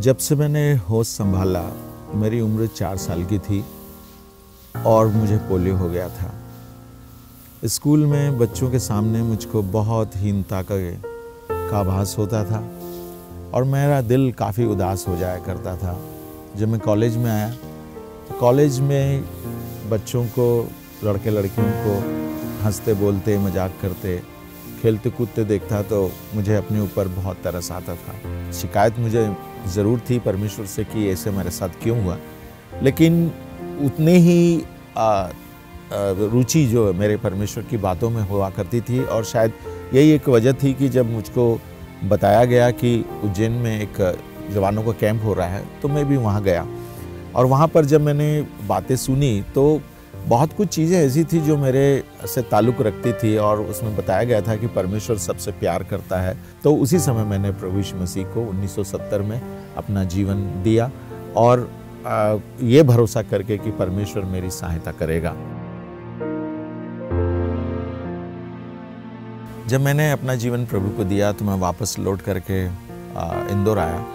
जब से मैंने होश संभाला, मेरी उम्र 4 साल की थी और मुझे पोलियो हो गया था। स्कूल में बच्चों के सामने मुझको बहुत हीनता का आभास होता था और मेरा दिल काफ़ी उदास हो जाया करता था। जब मैं कॉलेज में आया तो कॉलेज में बच्चों को, लड़के लड़कियों को हंसते बोलते, मजाक करते, खेलते कूदते देखता तो मुझे अपने ऊपर बहुत तरस आता था। शिकायत मुझे ज़रूर थी परमेश्वर से कि ऐसे मेरे साथ क्यों हुआ, लेकिन उतने ही रुचि जो मेरे परमेश्वर की बातों में हुआ करती थी। और शायद यही एक वजह थी कि जब मुझको बताया गया कि उज्जैन में एक जवानों का कैंप हो रहा है तो मैं भी वहाँ गया। और वहाँ पर जब मैंने बातें सुनी तो बहुत कुछ चीज़ें ऐसी थी जो मेरे से ताल्लुक़ रखती थी और उसमें बताया गया था कि परमेश्वर सबसे प्यार करता है। तो उसी समय मैंने प्रभु यीशु मसीह को 1970 में अपना जीवन दिया और ये भरोसा करके कि परमेश्वर मेरी सहायता करेगा। जब मैंने अपना जीवन प्रभु को दिया तो मैं वापस लौट करके इंदौर आया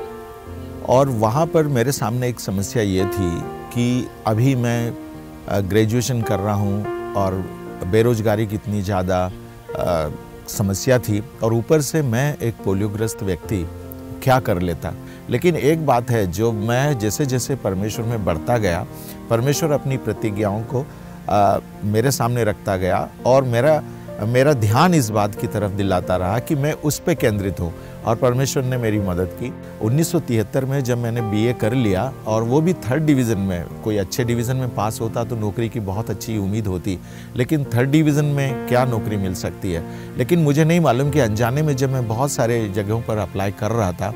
और वहाँ पर मेरे सामने एक समस्या ये थी कि अभी मैं ग्रेजुएशन कर रहा हूँ और बेरोजगारी कितनी ज़्यादा समस्या थी और ऊपर से मैं एक पोलियोग्रस्त व्यक्ति क्या कर लेता। लेकिन एक बात है, जो मैं जैसे जैसे परमेश्वर में बढ़ता गया, परमेश्वर अपनी प्रतिज्ञाओं को मेरे सामने रखता गया और मेरा ध्यान इस बात की तरफ दिलाता रहा कि मैं उस पे केंद्रित हूँ और परमेश्वर ने मेरी मदद की। 1973 में जब मैंने बीए कर लिया और वो भी 3rd डिवीज़न में, कोई अच्छे डिवीज़न में पास होता तो नौकरी की बहुत अच्छी उम्मीद होती, लेकिन 3rd डिवीज़न में क्या नौकरी मिल सकती है। लेकिन मुझे नहीं मालूम कि अनजाने में जब मैं बहुत सारे जगहों पर अप्लाई कर रहा था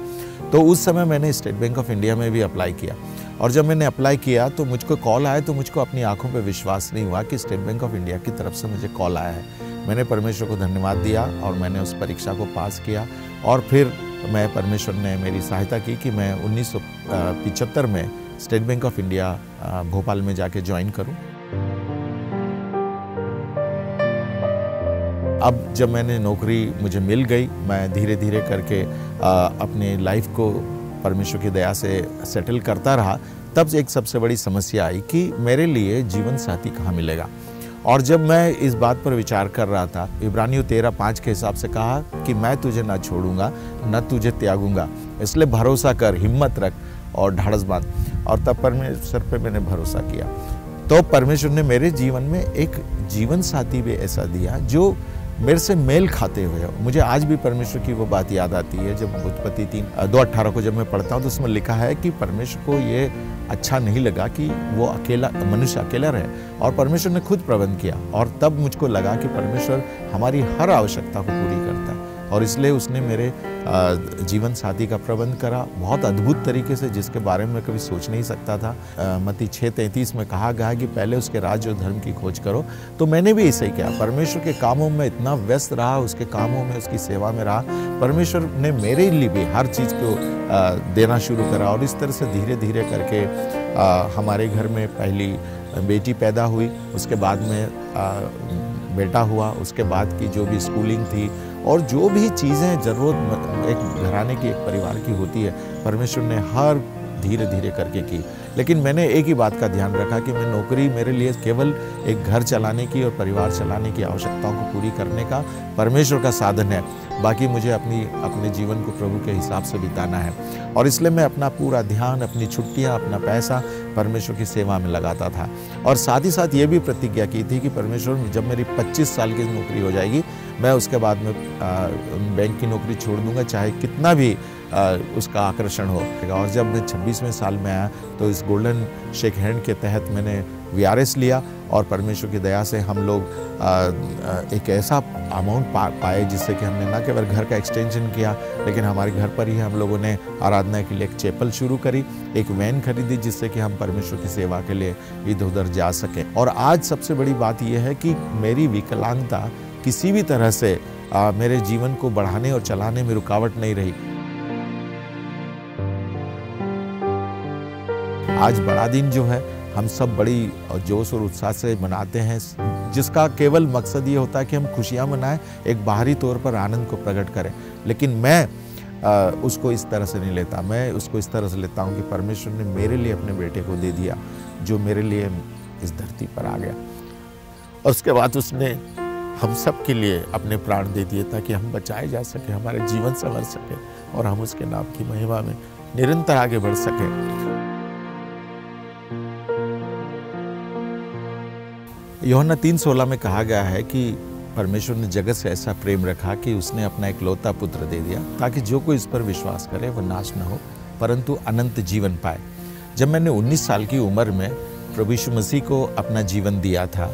तो उस समय मैंने स्टेट बैंक ऑफ इंडिया में भी अप्लाई किया। और जब मैंने अप्लाई किया तो मुझको कॉल आया तो मुझको अपनी आंखों पे विश्वास नहीं हुआ कि स्टेट बैंक ऑफ इंडिया की तरफ से मुझे कॉल आया है। मैंने परमेश्वर को धन्यवाद दिया और मैंने उस परीक्षा को पास किया और फिर परमेश्वर ने मेरी सहायता की कि मैं 1975 में state bank of India Bhopal में जाके ज्वाइन करूं। अब जब मैंने नौकरी मुझे मिल गई, मैं धीरे धीरे करके अपने लाइफ को परमेश्वर की दया से सेटल करता रहा। तब एक सबसे बड़ी समस्या आई कि मेरे लिए जीवन साथी कहाँ मिलेगा। और जब मैं इस बात पर विचार कर रहा था, इब्रानियों 13:5 के हिसाब से कहा कि मैं तुझे ना छोड़ूंगा न तुझे त्यागूंगा, इसलिए भरोसा कर, हिम्मत रख और ढाढ़स बांध। और तब परमेश्वर पे मैंने भरोसा किया तो परमेश्वर ने मेरे जीवन में एक जीवन साथी भी ऐसा दिया जो मेरे से मेल खाते हुए। मुझे आज भी परमेश्वर की वो बात याद आती है जब उत्पत्ति 2:18 को जब मैं पढ़ता हूँ तो उसमें लिखा है कि परमेश्वर को ये अच्छा नहीं लगा कि वो मनुष्य अकेला रहे और परमेश्वर ने खुद प्रबंध किया। और तब मुझको लगा कि परमेश्वर हमारी हर आवश्यकता को पूरी करता है और इसलिए उसने मेरे जीवन साथी का प्रबंध करा बहुत अद्भुत तरीके से, जिसके बारे में कभी सोच नहीं सकता था। मत्ती 6:33 में कहा गया कि पहले उसके राज्य और धर्म की खोज करो। तो मैंने भी ऐसे ही किया, परमेश्वर के कामों में इतना व्यस्त रहा, उसके कामों में, उसकी सेवा में रहा। परमेश्वर ने मेरे लिए भी हर चीज़ को देना शुरू करा और इस तरह से धीरे धीरे करके हमारे घर में पहली बेटी पैदा हुई, उसके बाद में बेटा हुआ, उसके बाद की जो भी स्कूलिंग थी और जो भी चीज़ें ज़रूरत एक घराने की, एक परिवार की होती है, परमेश्वर ने हर धीरे धीरे करके की। लेकिन मैंने एक ही बात का ध्यान रखा कि मैं नौकरी मेरे लिए केवल एक घर चलाने की और परिवार चलाने की आवश्यकताओं को पूरी करने का परमेश्वर का साधन है, बाकी मुझे अपने जीवन को प्रभु के हिसाब से बिताना है। और इसलिए मैं अपना पूरा ध्यान, अपनी छुट्टियां, अपना पैसा परमेश्वर की सेवा में लगाता था। और साथ ही साथ ये भी प्रतिज्ञा की थी कि परमेश्वर जब मेरी 25 साल की नौकरी हो जाएगी, मैं उसके बाद में बैंक की नौकरी छोड़ दूंगा, चाहे कितना भी उसका आकर्षण हो। और जब मैं 26वें साल में आया तो इस गोल्डन शेक हैंड के तहत मैंने VRS लिया और परमेश्वर की दया से हम लोग एक ऐसा अमाउंट पाए जिससे कि हमने न केवल घर का एक्सटेंशन किया, लेकिन हमारे घर पर ही हम लोगों ने आराधना के लिए एक चैपल शुरू करी, एक वैन खरीदी जिससे कि हम परमेश्वर की सेवा के लिए इधर उधर जा सकें। और आज सबसे बड़ी बात यह है कि मेरी विकलांगता किसी भी तरह से मेरे जीवन को बढ़ाने और चलाने में रुकावट नहीं रही। आज बड़ा दिन जो है हम सब बड़ी जोश और उत्साह से मनाते हैं, जिसका केवल मकसद ये होता है कि हम खुशियाँ मनाएं, एक बाहरी तौर पर आनंद को प्रकट करें। लेकिन मैं उसको इस तरह से नहीं लेता। मैं उसको इस तरह से लेता हूँ कि परमेश्वर ने मेरे लिए अपने बेटे को दे दिया, जो मेरे लिए इस धरती पर आ गया, और उसके बाद उसने हम सब के लिए अपने प्राण दे दिए ताकि हम बचाए जा सके, हमारे जीवन संवर सके और हम उसके नाम की महिमा में निरंतर आगे बढ़ सके। यूहन्ना 3:16 में कहा गया है कि परमेश्वर ने जगत से ऐसा प्रेम रखा कि उसने अपना इकलौता पुत्र दे दिया ताकि जो कोई इस पर विश्वास करे वह नाश न हो परंतु अनंत जीवन पाए। जब मैंने 19 साल की उम्र में प्रभु यीशु मसीह को अपना जीवन दिया था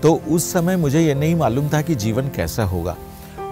तो उस समय मुझे ये नहीं मालूम था कि जीवन कैसा होगा।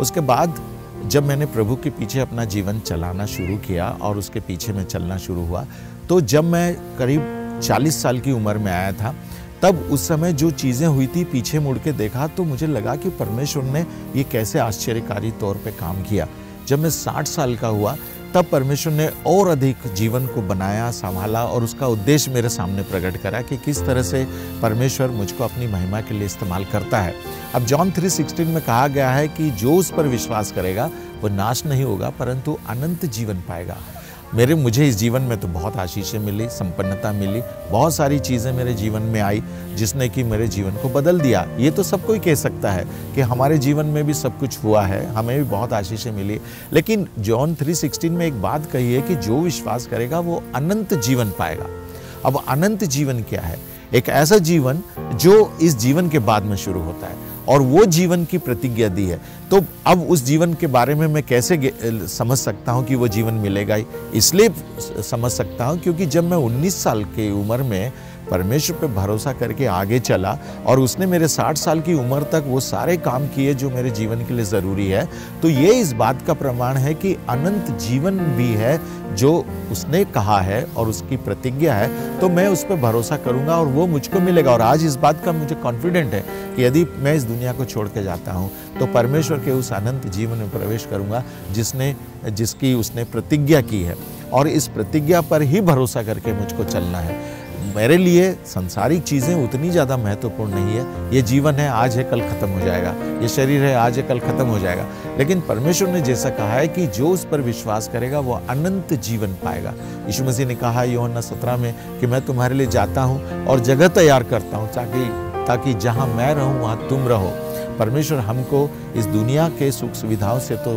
उसके बाद जब मैंने प्रभु के पीछे अपना जीवन चलाना शुरू किया और उसके पीछे में चलना शुरू हुआ, तो जब मैं करीब 40 साल की उम्र में आया था, तब उस समय जो चीज़ें हुई थी पीछे मुड़ के देखा तो मुझे लगा कि परमेश्वर ने ये कैसे आश्चर्यकारी तौर पे काम किया। जब मैं 60 साल का हुआ तब परमेश्वर ने और अधिक जीवन को बनाया, संभाला और उसका उद्देश्य मेरे सामने प्रकट करा कि किस तरह से परमेश्वर मुझको अपनी महिमा के लिए इस्तेमाल करता है। अब जॉन 3:16 में कहा गया है कि जो उस पर विश्वास करेगा वो नाश नहीं होगा परंतु अनंत जीवन पाएगा। मुझे इस जीवन में तो बहुत आशीषें मिली, संपन्नता मिली, बहुत सारी चीज़ें मेरे जीवन में आई जिसने कि मेरे जीवन को बदल दिया। ये तो सब कोई कह सकता है कि हमारे जीवन में भी सब कुछ हुआ है, हमें भी बहुत आशीषें मिली, लेकिन जॉन 3:16 में एक बात कही है कि जो विश्वास करेगा वो अनंत जीवन पाएगा। अब अनंत जीवन क्या है? एक ऐसा जीवन जो इस जीवन के बाद में शुरू होता है और वो जीवन की प्रतिज्ञा दी है। तो अब उस जीवन के बारे में मैं कैसे समझ सकता हूँ कि वो जीवन मिलेगा? इसलिए समझ सकता हूँ क्योंकि जब मैं 19 साल की उम्र में परमेश्वर पे भरोसा करके आगे चला और उसने मेरे 60 साल की उम्र तक वो सारे काम किए जो मेरे जीवन के लिए ज़रूरी है, तो ये इस बात का प्रमाण है कि अनंत जीवन भी है जो उसने कहा है और उसकी प्रतिज्ञा है। तो मैं उस पर भरोसा करूंगा और वो मुझको मिलेगा। और आज इस बात का मुझे कॉन्फिडेंट है कि यदि मैं इस दुनिया को छोड़ के जाता हूँ तो परमेश्वर के उस अनंत जीवन में प्रवेश करूंगा जिसकी उसने प्रतिज्ञा की है, और इस प्रतिज्ञा पर ही भरोसा करके मुझको चलना है। मेरे लिए सांसारिक चीज़ें उतनी ज़्यादा महत्वपूर्ण नहीं है। ये जीवन है, आज है कल ख़त्म हो जाएगा, ये शरीर है, आज है कल ख़त्म हो जाएगा, लेकिन परमेश्वर ने जैसा कहा है कि जो उस पर विश्वास करेगा वो अनंत जीवन पाएगा। यीशु मसीह ने कहा यूहन्ना 17 में कि मैं तुम्हारे लिए जाता हूँ और जगह तैयार करता हूँ ताकि जहाँ मैं रहूँ वहाँ तुम रहो। परमेश्वर हमको इस दुनिया के सुख सुविधाओं से तो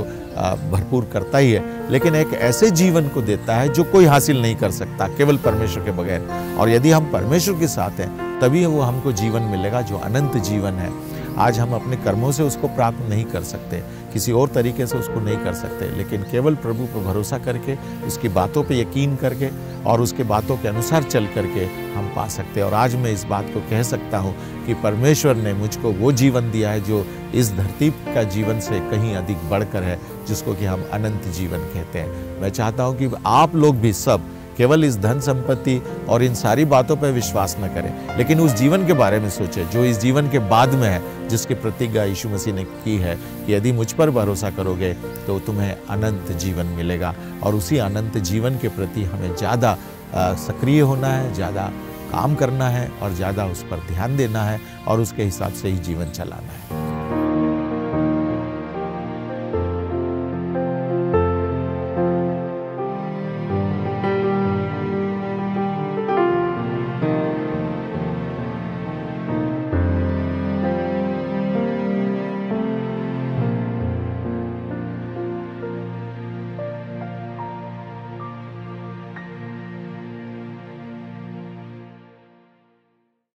भरपूर करता ही है, लेकिन एक ऐसे जीवन को देता है जो कोई हासिल नहीं कर सकता केवल परमेश्वर के बगैर। और यदि हम परमेश्वर के साथ हैं तभी वो हमको जीवन मिलेगा जो अनंत जीवन है। आज हम अपने कर्मों से उसको प्राप्त नहीं कर सकते, किसी और तरीके से उसको नहीं कर सकते, लेकिन केवल प्रभु पर भरोसा करके, उसकी बातों पे यकीन करके और उसके बातों के अनुसार चल करके हम पा सकते हैं। और आज मैं इस बात को कह सकता हूँ कि परमेश्वर ने मुझको वो जीवन दिया है जो इस धरती का जीवन से कहीं अधिक बढ़कर है, जिसको कि हम अनंत जीवन कहते हैं। मैं चाहता हूँ कि आप लोग भी सब केवल इस धन संपत्ति और इन सारी बातों पर विश्वास न करें, लेकिन उस जीवन के बारे में सोचें जो इस जीवन के बाद में है, जिसकी प्रतिज्ञा यीशु मसीह ने की है कि यदि मुझ पर भरोसा करोगे तो तुम्हें अनंत जीवन मिलेगा। और उसी अनंत जीवन के प्रति हमें ज़्यादा सक्रिय होना है, ज़्यादा काम करना है और ज़्यादा उस पर ध्यान देना है और उसके हिसाब से ही जीवन चलाना है।